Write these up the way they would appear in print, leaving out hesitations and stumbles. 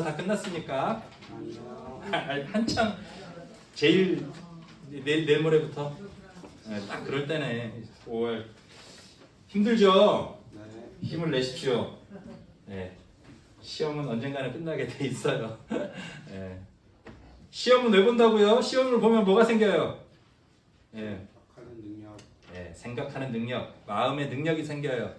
모의고사 다 끝났습니까? 한창 제일 내일 모레부터 딱 그럴 때네. 5월 힘들죠? 힘을 내십시오. 네. 시험은 언젠가는 끝나게 돼 있어요. 네. 시험은 왜 본다고요? 시험을 보면 뭐가 생겨요? 네. 생각하는 능력, 마음의 능력이 생겨요.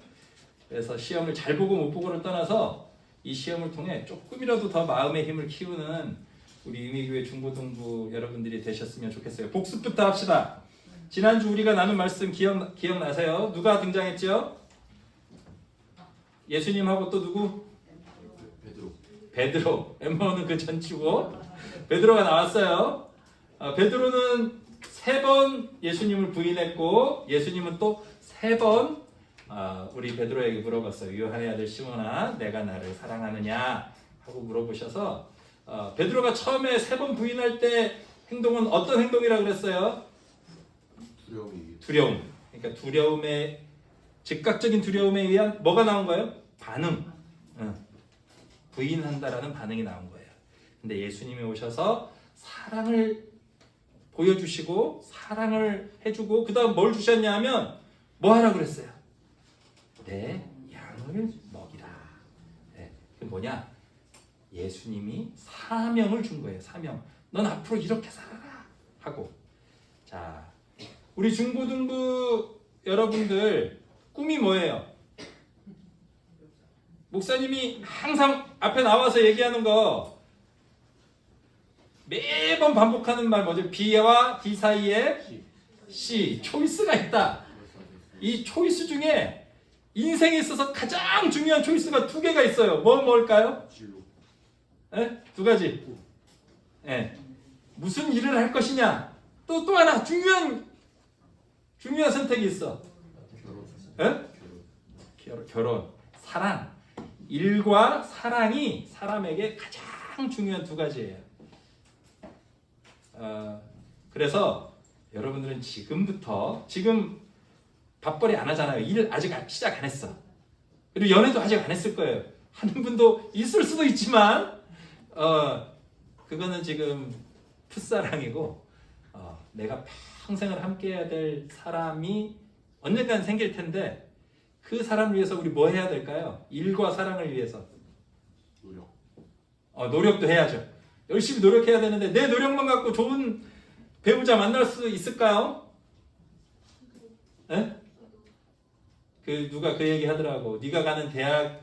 그래서 시험을 잘 보고 못 보고를 떠나서 이 시험을 통해 조금이라도 더 마음의 힘을 키우는 우리 의미교회 중고등부 여러분들이 되셨으면 좋겠어요. 복습부터 합시다. 지난주 우리가 나눈 말씀 기억나세요? 누가 등장했죠? 예수님하고 또 누구? 베드로. 엠마오는 그 전치고 베드로가 나왔어요. 베드로는 3번 예수님을 부인했고 예수님은 또 3번 우리 베드로에게 물어봤어요. 요한의 아들 시몬아, 내가 나를 사랑하느냐 하고 물어보셔서 베드로가 처음에 3번 부인할 때 행동은 어떤 행동이라고 그랬어요? 두려움. 그러니까 두려움의 즉각적인 두려움에 의한 뭐가 나온 거예요? 반응. 부인한다라는 반응이 나온 거예요. 근데 예수님이 오셔서 사랑을 보여주시고 사랑을 해주고 그 다음 뭘 주셨냐 하면 뭐 하라고 그랬어요? 내 양을 먹이라. 네, 그게 뭐냐? 예수님이 사명을 준 거예요. 사명. 넌 앞으로 이렇게 살아라 하고. 자, 우리 중고등부 여러분들 꿈이 뭐예요? 목사님이 항상 앞에 나와서 얘기하는 거 매번 반복하는 말 뭐죠? B와 D 사이에 C, 초이스가 있다. 이 초이스 중에 인생에 있어서 가장 중요한 초이스가 2개가 있어요. 뭘까요? 네? 2가지. 네. 무슨 일을 할 것이냐. 또 하나 중요한 선택이 있어. 네? 결혼. 사랑. 일과 사랑이 사람에게 가장 중요한 2가지예요. 그래서 여러분들은 지금 밥벌이 안 하잖아요. 일 아직 시작 안 했어. 그리고 연애도 아직 안 했을 거예요. 하는 분도 있을 수도 있지만 그거는 지금 풋사랑이고 내가 평생을 함께 해야 될 사람이 언젠간 생길 텐데 그 사람을 위해서 우리 뭐 해야 될까요? 일과 사랑을 위해서 노력도 해야죠. 열심히 노력해야 되는데 내 노력만 갖고 좋은 배우자 만날 수 있을까요? 에? 누가 그 얘기 하더라고. 네가 가는 대학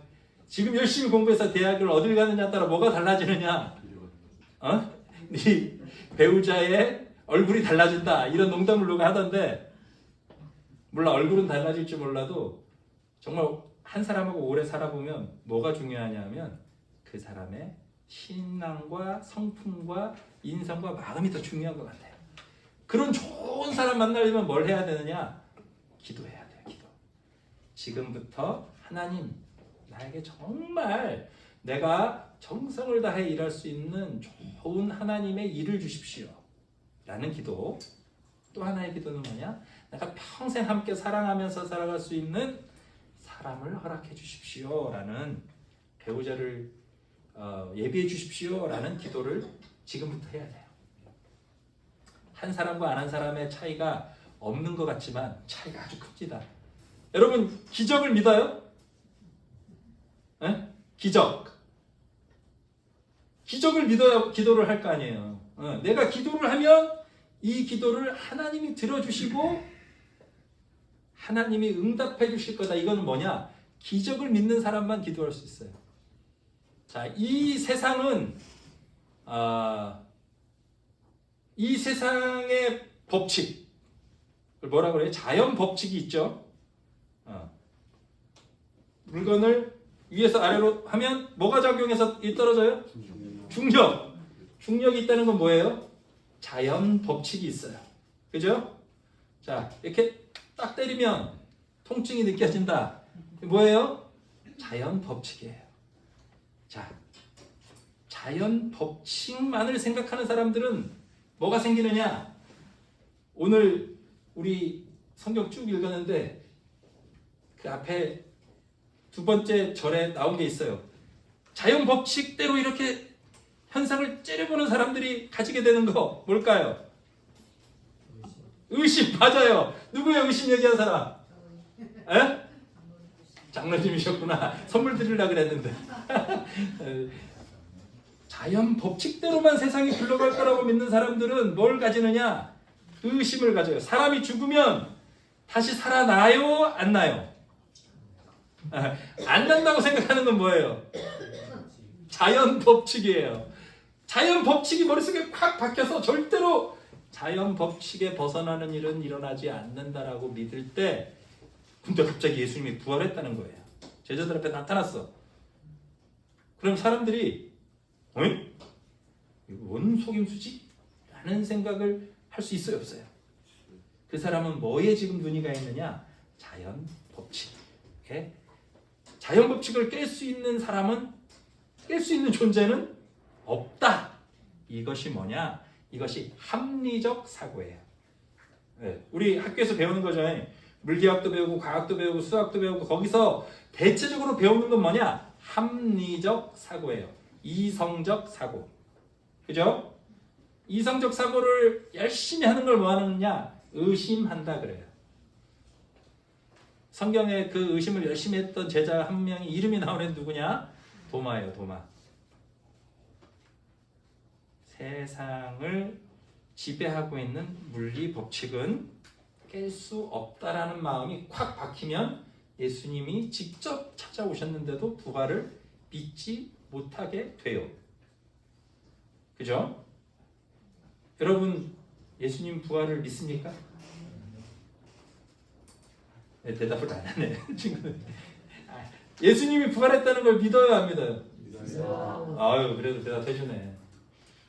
지금 열심히 공부해서 대학을 어딜 가느냐 따라 뭐가 달라지느냐? 네 배우자의 얼굴이 달라진다. 이런 농담을 누가 하던데 물론 얼굴은 달라질지 몰라도 정말 한 사람하고 오래 살아보면 뭐가 중요하냐면 그 사람의 신앙과 성품과 인성과 마음이 더 중요한 것 같아요. 그런 좋은 사람 만나려면 뭘 해야 되느냐? 기도해야 돼요. 기도. 지금부터 하나님 나에게 정말 내가 정성을 다해 일할 수 있는 좋은 하나님의 일을 주십시오 라는 기도. 또 하나의 기도는 뭐냐? 내가 평생 함께 사랑하면서 살아갈 수 있는 사람을 허락해 주십시오 라는 배우자를 예비해 주십시오 라는 기도를 지금부터 해야 돼요. 한 사람과 안 한 사람의 차이가 없는 것 같지만 차이가 아주 큽니다. 여러분 기적을 믿어요? 네? 기적을 믿어야 기도를 할 거 아니에요. 내가 기도를 하면 이 기도를 하나님이 들어주시고 하나님이 응답해 주실 거다. 이거는 뭐냐? 기적을 믿는 사람만 기도할 수 있어요. 자, 이 세상은 이 세상의 법칙, 뭐라 그래요? 자연 법칙이 있죠. 물건을 위에서 아래로 하면 뭐가 작용해서 떨어져요? 중력이 있다는 건 뭐예요? 자연 법칙이 있어요. 그죠? 자, 이렇게 딱 때리면 통증이 느껴진다. 뭐예요? 자연 법칙이에요. 자, 자연 법칙만을 생각하는 사람들은 뭐가 생기느냐? 오늘 우리 성경 쭉 읽었는데 그 앞에 2번째 절에 나온 게 있어요. 자연 법칙대로 이렇게 현상을 째려보는 사람들이 가지게 되는 거 뭘까요? 의심. 맞아요. 누구예요? 의심 얘기한 사람? 에? 장로님이셨구나. 선물 드리려고 그랬는데. 자연 법칙대로만 세상이 굴러갈 거라고 믿는 사람들은 뭘 가지느냐? 의심을 가져요. 사람이 죽으면 다시 살아나요? 안 나요? 안 난다고 생각하는 건 뭐예요? 자연 법칙이에요. 자연 법칙이 머릿속에 콱 박혀서 절대로 자연 법칙에 벗어나는 일은 일어나지 않는다라고 믿을 때, 근데 갑자기 예수님이 부활했다는 거예요. 제자들 앞에 나타났어. 그럼 사람들이 어이? 이거 뭔 속임수지? 라는 생각을 할 수 있어요, 없어요? 그 사람은 뭐에 지금 눈이 가 있느냐? 자연 법칙. 오케이? 자연 법칙을 깰 수 있는 사람은, 깰 수 있는 존재는 없다. 이것이 뭐냐? 이것이 합리적 사고예요. 네, 우리 학교에서 배우는 거죠. 물리학도 배우고 과학도 배우고 수학도 배우고 거기서 대체적으로 배우는 건 뭐냐? 합리적 사고예요. 이성적 사고. 그죠? 이성적 사고를 열심히 하는 걸 뭐 하느냐? 의심한다 그래요. 성경에 그 의심을 열심히 했던 제자 한 명이 이름이 나오는 누구냐? 도마예요. 도마. 세상을 지배하고 있는 물리 법칙은 깰 수 없다라는 마음이 콱 박히면 예수님이 직접 찾아오셨는데도 부활을 믿지 못하게 돼요. 그죠? 여러분 예수님 부활을 믿습니까? 네, 대답을 안 하네. 친구들. 예수님이 부활했다는 걸 믿어요, 안 믿어요? 믿어요. 아유, 그래도 대답해 주네.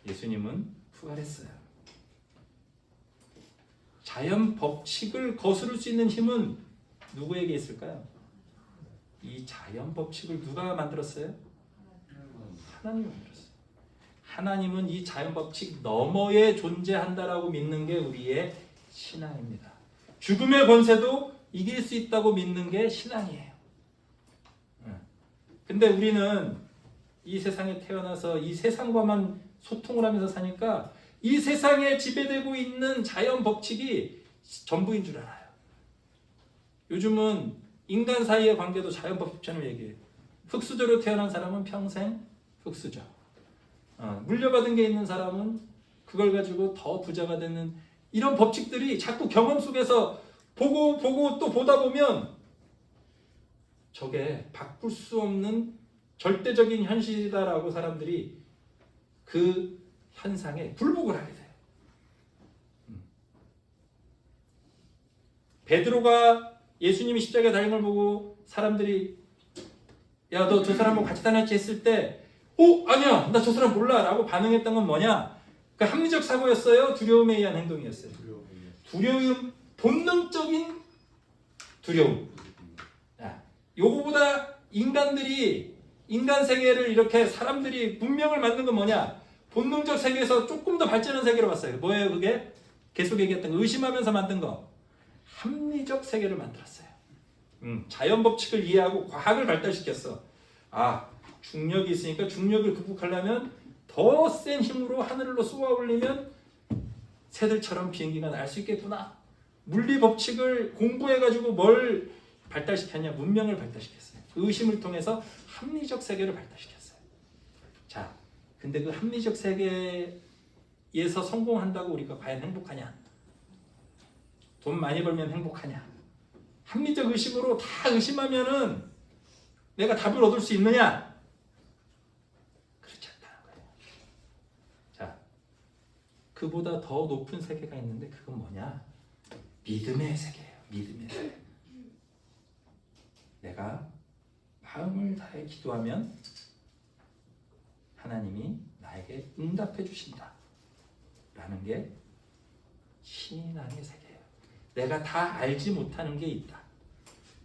예수님은 부활했어요. 자연 법칙을 거스를 수 있는 힘은 누구에게 있을까요? 이 자연 법칙을 누가 만들었어요? 하나님이 만들었어요. 하나님은 이 자연 법칙 너머에 존재한다라고 믿는 게 우리의 신앙입니다. 죽음의 권세도 이길 수 있다고 믿는 게 신앙이에요. 근데 우리는 이 세상에 태어나서 이 세상과만 소통을 하면서 사니까 이 세상에 지배되고 있는 자연 법칙이 전부인 줄 알아요. 요즘은 인간 사이의 관계도 자연 법칙처럼 얘기해요. 흙수저로 태어난 사람은 평생 흙수저. 물려받은 게 있는 사람은 그걸 가지고 더 부자가 되는 이런 법칙들이 자꾸 경험 속에서 보고 또 보다 보면 저게 바꿀 수 없는 절대적인 현실이다라고 사람들이 그 현상에 굴복을 하게 돼요. 베드로가 예수님이 십자가에 달린 걸 보고 사람들이 야, 너 저 사람하고 같이 다녔지 했을 때 아니야, 나 저 사람 몰라 라고 반응했던 건 뭐냐? 그 합리적 사고였어요? 두려움에 의한 행동이었어요? 두려움, 본능적인 두려움. 요거보다 인간들이 인간 세계를 이렇게 사람들이 문명을 만든 건 뭐냐? 본능적 세계에서 조금 더 발전한 세계로 왔어요. 뭐예요 그게? 계속 얘기했던 거, 의심하면서 만든 거. 합리적 세계를 만들었어요. 자연 법칙을 이해하고 과학을 발달시켰어. 중력이 있으니까 중력을 극복하려면 더 센 힘으로 하늘로 쏘아 올리면 새들처럼 비행기가 날 수 있겠구나. 물리 법칙을 공부해가지고 뭘 발달시켰냐? 문명을 발달시켰어요. 의심을 통해서 합리적 세계를 발달시켰어요. 자, 근데 그 합리적 세계에서 성공한다고 우리가 과연 행복하냐? 돈 많이 벌면 행복하냐? 합리적 의심으로 다 의심하면은 내가 답을 얻을 수 있느냐? 그렇지 않다는 거예요. 자, 그보다 더 높은 세계가 있는데 그건 뭐냐? 믿음의 세계예요. 믿음의 세계. 내가 마음을 다해 기도하면 하나님이 나에게 응답해 주신다 라는 게 신앙의 세계예요. 내가 다 알지 못하는 게 있다.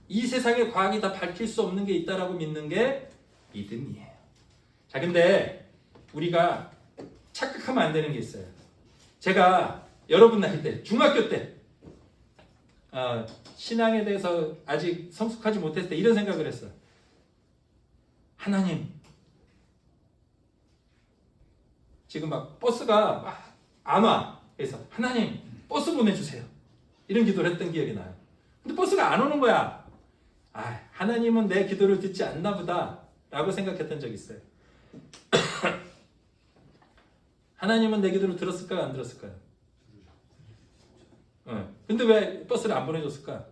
이 세상의 과학이 다 밝힐 수 없는 게 있다라고 믿는 게 믿음이에요. 자, 근데 우리가 착각하면 안 되는 게 있어요. 제가 여러분 나이 때, 중학교 때 신앙에 대해서 아직 성숙하지 못했을 때 이런 생각을 했어요. 하나님, 지금 막 버스가 막 안 와. 그래서 하나님 버스 보내주세요. 이런 기도를 했던 기억이 나요. 근데 버스가 안 오는 거야. 아, 하나님은 내 기도를 듣지 않나 보다 라고 생각했던 적이 있어요. 하나님은 내 기도를 들었을까요? 안 들었을까요? 근데 왜 버스를 안 보내줬을까?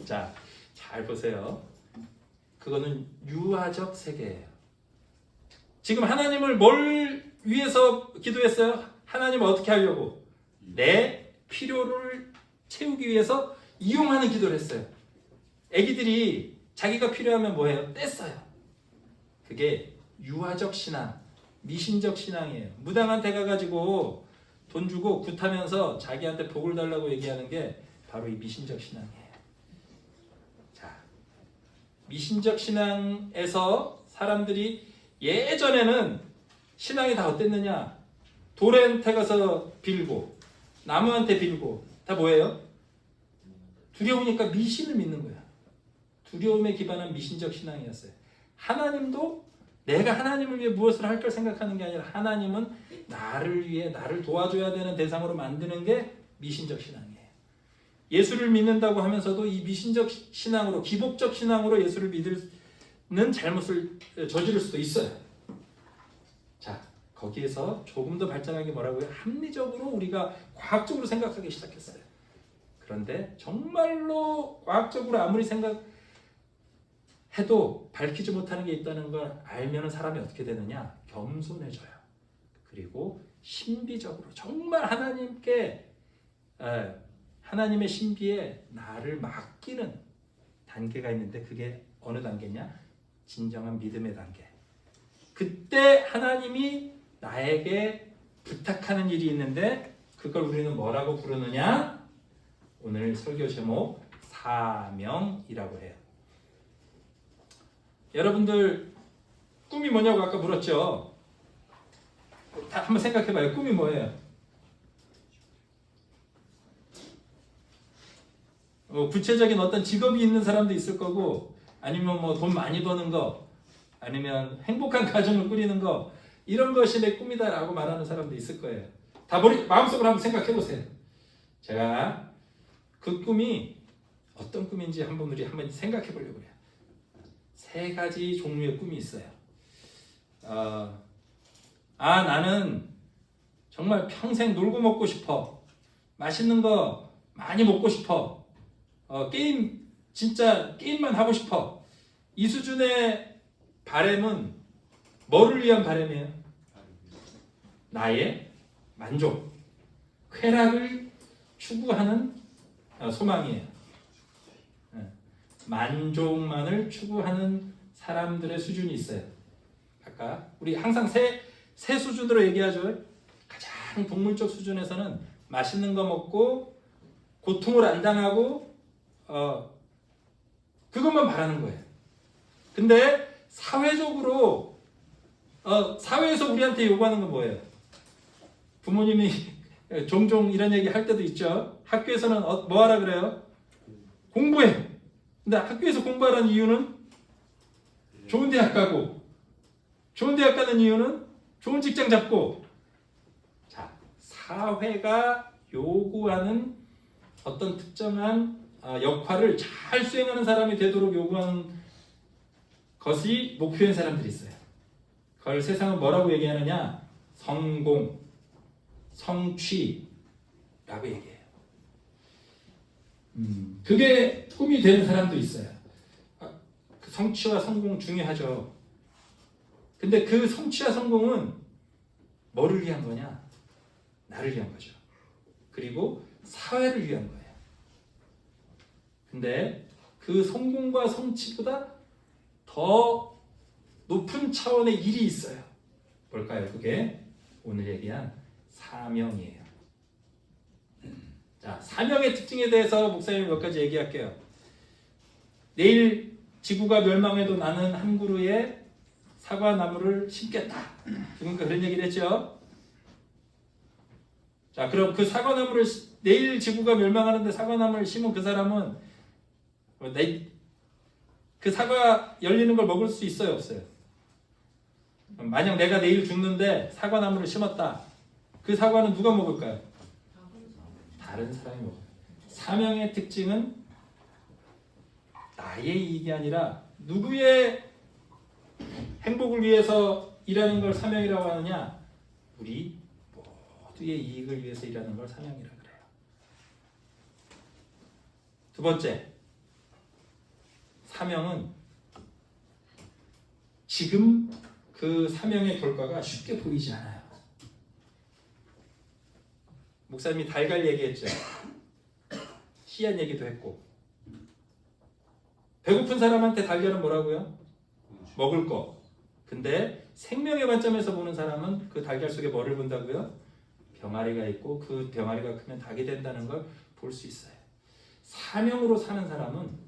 자, 잘 보세요. 그거는 유아적 세계예요. 지금 하나님을 뭘 위해서 기도했어요? 하나님을 어떻게 하려고? 내 필요를 채우기 위해서 이용하는 기도를 했어요. 애기들이 자기가 필요하면 뭐해요? 떼써요. 그게 유아적 신앙, 미신적 신앙이에요. 무당한테 가가지고 돈 주고 굿하면서 자기한테 복을 달라고 얘기하는 게 바로 이 미신적 신앙이에요. 자, 미신적 신앙에서 사람들이 예전에는 신앙이 다 어땠느냐? 돌한테 가서 빌고 나무한테 빌고 다 뭐예요? 두려우니까 미신을 믿는 거야. 두려움에 기반한 미신적 신앙이었어요. 하나님도 내가 하나님을 위해 무엇을 할 걸 생각하는 게 아니라 하나님은 나를 위해 나를 도와줘야 되는 대상으로 만드는 게 미신적 신앙이에요. 예수를 믿는다고 하면서도 이 미신적 신앙으로 기복적 신앙으로 예수를 믿는 잘못을 저지를 수도 있어요. 자, 거기에서 조금 더 발전한 게 뭐라고요? 합리적으로 우리가 과학적으로 생각하기 시작했어요. 그런데 정말로 과학적으로 아무리 생각해도 밝히지 못하는 게 있다는 걸 알면 사람이 어떻게 되느냐? 겸손해져요. 그리고 신비적으로 정말 하나님의 신비에 나를 맡기는 단계가 있는데 그게 어느 단계냐? 진정한 믿음의 단계. 그때 하나님이 나에게 부탁하는 일이 있는데 그걸 우리는 뭐라고 부르느냐? 오늘 설교 제목 사명이라고 해요. 여러분들 꿈이 뭐냐고 아까 물었죠? 다 한번 생각해봐요. 꿈이 뭐예요? 구체적인 어떤 직업이 있는 사람도 있을 거고 아니면 뭐 돈 많이 버는 거 아니면 행복한 가정을 꾸리는 거 이런 것이 내 꿈이다라고 말하는 사람도 있을 거예요. 다 마음속으로 한번 생각해보세요. 제가 그 꿈이 어떤 꿈인지 우리 한번 생각해보려고 해요. 3가지 종류의 꿈이 있어요. 나는 정말 평생 놀고 먹고 싶어. 맛있는 거 많이 먹고 싶어. 진짜 게임만 하고 싶어. 이 수준의 바램은 뭐를 위한 바램이에요? 나의 만족, 쾌락을 추구하는 소망이에요. 만족만을 추구하는 사람들의 수준이 있어요. 아까 우리 항상 세 수준으로 얘기하죠. 가장 동물적 수준에서는 맛있는 거 먹고 고통을 안 당하고 그것만 바라는 거예요. 근데 사회적으로 사회에서 우리한테 요구하는 건 뭐예요? 부모님이 종종 이런 얘기 할 때도 있죠. 학교에서는 뭐 하라 그래요? 공부해. 근데 학교에서 공부하라는 이유는 좋은 대학 가고, 좋은 대학 가는 이유는 좋은 직장 잡고. 자, 사회가 요구하는 어떤 특정한 역할을 잘 수행하는 사람이 되도록 요구하는 것이 목표인 사람들이 있어요. 그걸 세상은 뭐라고 얘기하느냐? 성공, 성취라고 얘기해요. 그게 꿈이 되는 사람도 있어요. 그 성취와 성공 중요하죠. 근데 그 성취와 성공은 뭐를 위한 거냐? 나를 위한 거죠. 그리고 사회를 위한 거예요. 근데 그 성공과 성취보다 더 높은 차원의 일이 있어요. 뭘까요? 그게 오늘 얘기한 사명이에요. 자, 사명의 특징에 대해서 목사님이 몇 가지 얘기할게요. 내일 지구가 멸망해도 나는 한 그루의 사과나무를 심겠다. 그러니까 그런 얘기를 했죠. 자, 그럼 그 사과나무를 내일 지구가 멸망하는데 사과나무를 심은 그 사람은 그 사과 열리는 걸 먹을 수 있어요, 없어요? 만약 내가 내일 죽는데 사과나무를 심었다. 그 사과는 누가 먹을까요? 다른 사람이 먹어요. 사명의 특징은 나의 이익이 아니라 누구의 행복을 위해서 일하는 걸 사명이라고 하느냐? 우리 모두의 이익을 위해서 일하는 걸 사명이라고 그래요. 두 번째, 사명은 지금 그 사명의 결과가 쉽게 보이지 않아요. 목사님이 달걀 얘기했죠. 씨앗 얘기도 했고. 배고픈 사람한테 달걀은 뭐라고요? 먹을 거. 근데 생명의 관점에서 보는 사람은 그 달걀 속에 뭐를 본다고요? 병아리가 있고 그 병아리가 크면 닭이 된다는 걸 볼 수 있어요. 사명으로 사는 사람은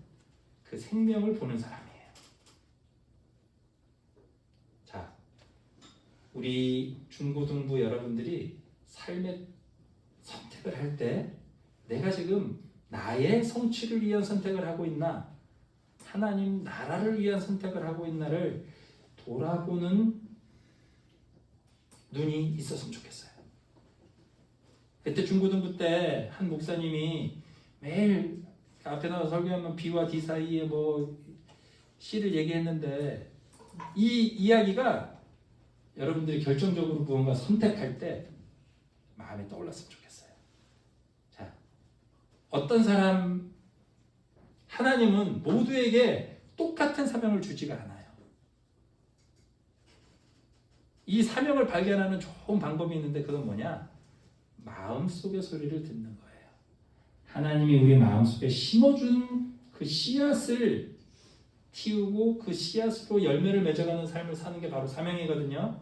그 생명을 보는 사람이에요. 자, 우리 중고등부 여러분들이 삶의 선택을 할 때 내가 지금 나의 성취를 위한 선택을 하고 있나, 하나님 나라를 위한 선택을 하고 있나를 돌아보는 눈이 있었으면 좋겠어요. 그때 중고등부 때 한 목사님이 매일 앞에 나와서 설교하면 B와 D 사이에 뭐 C를 얘기했는데 이 이야기가 여러분들이 결정적으로 무언가 선택할 때 마음에 떠올랐으면 좋겠어요. 자, 어떤 사람, 하나님은 모두에게 똑같은 사명을 주지가 않아요. 이 사명을 발견하는 좋은 방법이 있는데 그건 뭐냐? 마음속의 소리를 듣는 거예요. 하나님이 우리 마음속에 심어준 그 씨앗을 틔우고 그 씨앗으로 열매를 맺어가는 삶을 사는 게 바로 사명이거든요.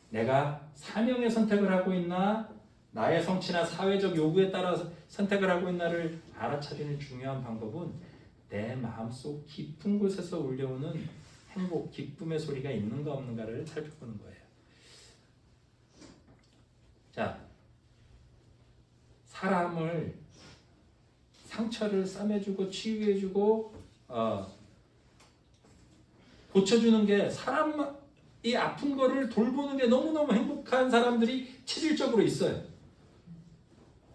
내가 사명의 선택을 하고 있나, 나의 성취나 사회적 요구에 따라 선택을 하고 있나를 알아차리는 중요한 방법은 내 마음속 깊은 곳에서 울려오는 행복, 기쁨의 소리가 있는가 없는가를 살펴보는 거예요. 자, 사람을 상처를 싸매주고 치유해주고 고쳐주는 게, 사람이 아픈 거를 돌보는 게 너무너무 행복한 사람들이 체질적으로 있어요.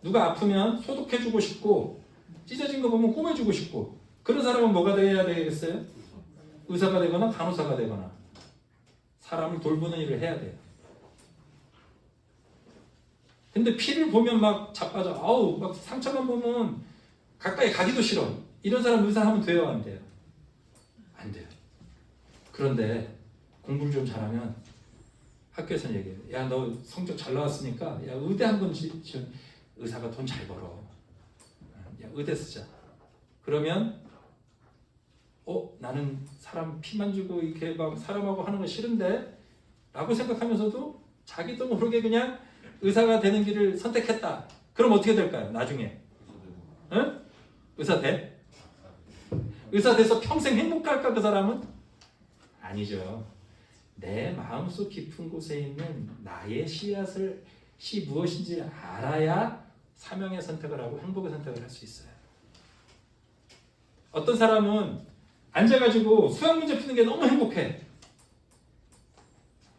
누가 아프면 소독해주고 싶고 찢어진 거 보면 꼬매주고 싶고, 그런 사람은 뭐가 돼야 되겠어요? 의사가 되거나 간호사가 되거나 사람을 돌보는 일을 해야 돼요. 근데 피를 보면 막 자빠져. 아우, 막 상처만 보면 가까이 가기도 싫어. 이런 사람 의사 하면 돼요, 안 돼요? 안 돼요. 그런데 공부를 좀 잘하면 학교에서는 얘기해요. 야, 너 성적 잘 나왔으니까 야, 의대 한번 의사가 돈 잘 벌어. 야, 의대 쓰자. 그러면 나는 사람 피만 주고 이렇게 막 사람하고 하는 거 싫은데 라고 생각하면서도 자기도 모르게 그냥 의사가 되는 길을 선택했다. 그럼 어떻게 될까요? 나중에 응? 의사 돼? 의사 돼서 평생 행복할까 그 사람은? 아니죠. 내 마음속 깊은 곳에 있는 나의 씨 무엇인지 알아야 사명의 선택을 하고 행복의 선택을 할 수 있어요. 어떤 사람은 앉아가지고 수학 문제 푸는 게 너무 행복해.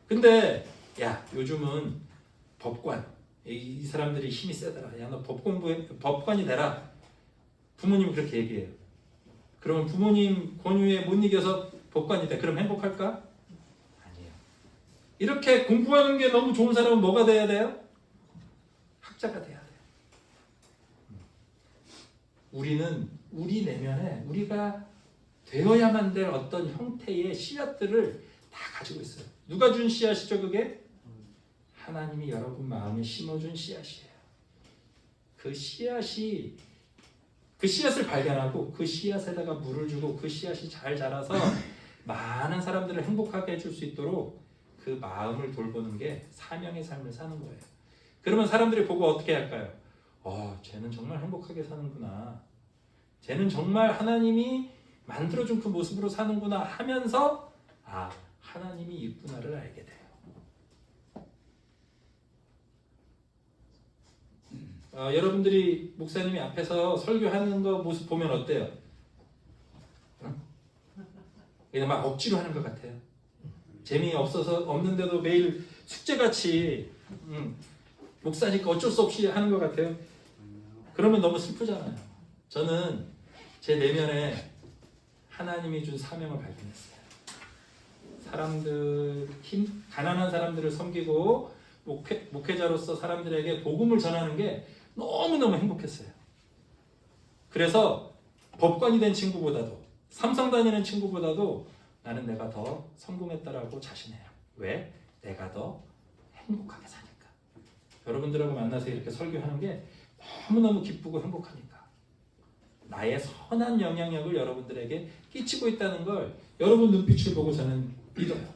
근데 야, 요즘은 법관, 이 사람들이 힘이 세더라. 야, 너 법관이 되라. 부모님이 그렇게 얘기해요. 그러면 부모님 권유에 못 이겨서 법관이 돼. 그럼 행복할까? 아니에요. 이렇게 공부하는 게 너무 좋은 사람은 뭐가 돼야 돼요? 학자가 돼야 돼요. 우리는 우리 내면에 우리가 되어야만 될 어떤 형태의 씨앗들을 다 가지고 있어요. 누가 준 씨앗이죠, 그게? 하나님이 여러분 마음에 심어준 씨앗이에요. 그 씨앗을 발견하고 그 씨앗에다가 물을 주고 그 씨앗이 잘 자라서 많은 사람들을 행복하게 해줄 수 있도록 그 마음을 돌보는 게 사명의 삶을 사는 거예요. 그러면 사람들이 보고 어떻게 할까요? 쟤는 정말 행복하게 사는구나. 쟤는 정말 하나님이 만들어준 그 모습으로 사는구나 하면서 하나님이 있구나를 알게 돼요. 여러분들이 목사님이 앞에서 설교하는 거 모습 보면 어때요? 그냥 막 억지로 하는 것 같아요. 재미없어서 없는데도 매일 숙제같이 목사니까 어쩔 수 없이 하는 것 같아요. 그러면 너무 슬프잖아요. 저는 제 내면에 하나님이 준 사명을 발견했어요. 가난한 사람들을 섬기고 목회자로서 사람들에게 복음을 전하는 게 너무너무 행복했어요. 그래서 법관이 된 친구보다도 삼성 다니는 친구보다도 나는 내가 더 성공했다라고 자신해요. 왜? 내가 더 행복하게 사니까. 여러분들하고 만나서 이렇게 설교하는 게 너무너무 기쁘고 행복하니까. 나의 선한 영향력을 여러분들에게 끼치고 있다는 걸 여러분 눈빛을 보고 저는 믿어요.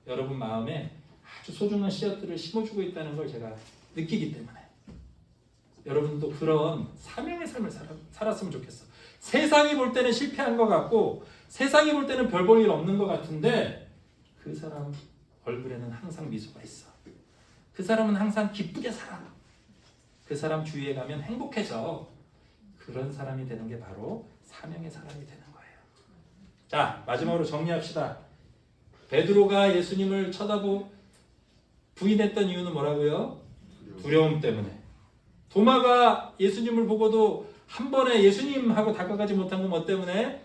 여러분 마음에 아주 소중한 씨앗들을 심어주고 있다는 걸 제가 느끼기 때문에 여러분도 그런 사명의 삶을 살았으면 좋겠어. 세상이 볼 때는 실패한 것 같고 세상이 볼 때는 별 볼 일 없는 것 같은데 그 사람 얼굴에는 항상 미소가 있어. 그 사람은 항상 기쁘게 살아. 그 사람 주위에 가면 행복해져. 그런 사람이 되는 게 바로 사명의 사람이 되는 거예요. 자, 마지막으로 정리합시다. 베드로가 예수님을 부인했던 이유는 뭐라고요? 두려움 때문에. 도마가 예수님을 보고도 한 번에 예수님하고 다가가지 못한 건 뭐 때문에?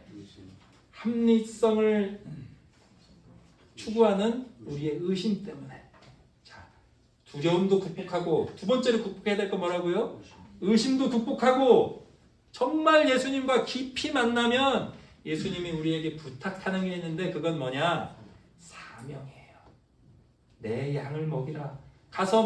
합리성을 추구하는 우리의 의심 때문에. 자, 두려움도 극복하고 두 번째로 극복해야 될 건 뭐라고요? 의심도 극복하고 정말 예수님과 깊이 만나면 예수님이 우리에게 부탁하는 게 있는데 그건 뭐냐? 사명이에요. 내 양을 먹이라. 가서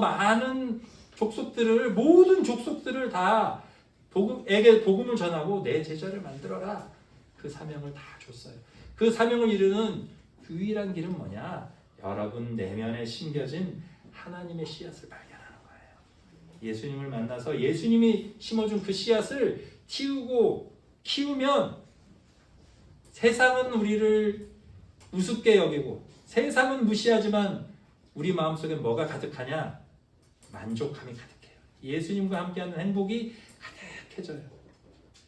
모든 족속들을 다 복음을 전하고 내 제자를 만들어라. 그 사명을 다 줬어요. 그 사명을 이루는 유일한 길은 뭐냐? 여러분 내면에 심겨진 하나님의 씨앗을 발견하는 거예요. 예수님을 만나서 예수님이 심어준 그 씨앗을 키우면 세상은 우리를 우습게 여기고 세상은 무시하지만 우리 마음속에 뭐가 가득하냐? 만족함이 가득해요. 예수님과 함께하는 행복이 가득해져요.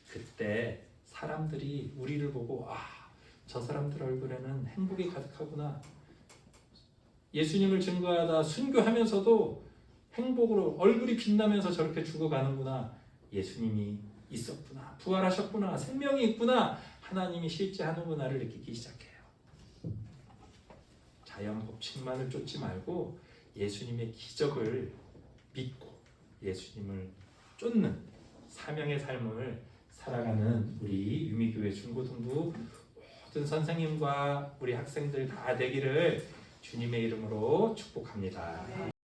그때 사람들이 우리를 보고 저 사람들 얼굴에는 행복이 가득하구나. 예수님을 증거하다 순교하면서도 행복으로 얼굴이 빛나면서 저렇게 죽어가는구나. 예수님이 있었구나. 부활하셨구나. 생명이 있구나. 하나님이 실제 하는구나를 느끼기 시작해요. 자연 법칙만을 쫓지 말고 예수님의 기적을 믿고 예수님을 쫓는 사명의 삶을 살아가는 우리 유미교회 중고등부 모든 선생님과 우리 학생들 다 되기를 주님의 이름으로 축복합니다.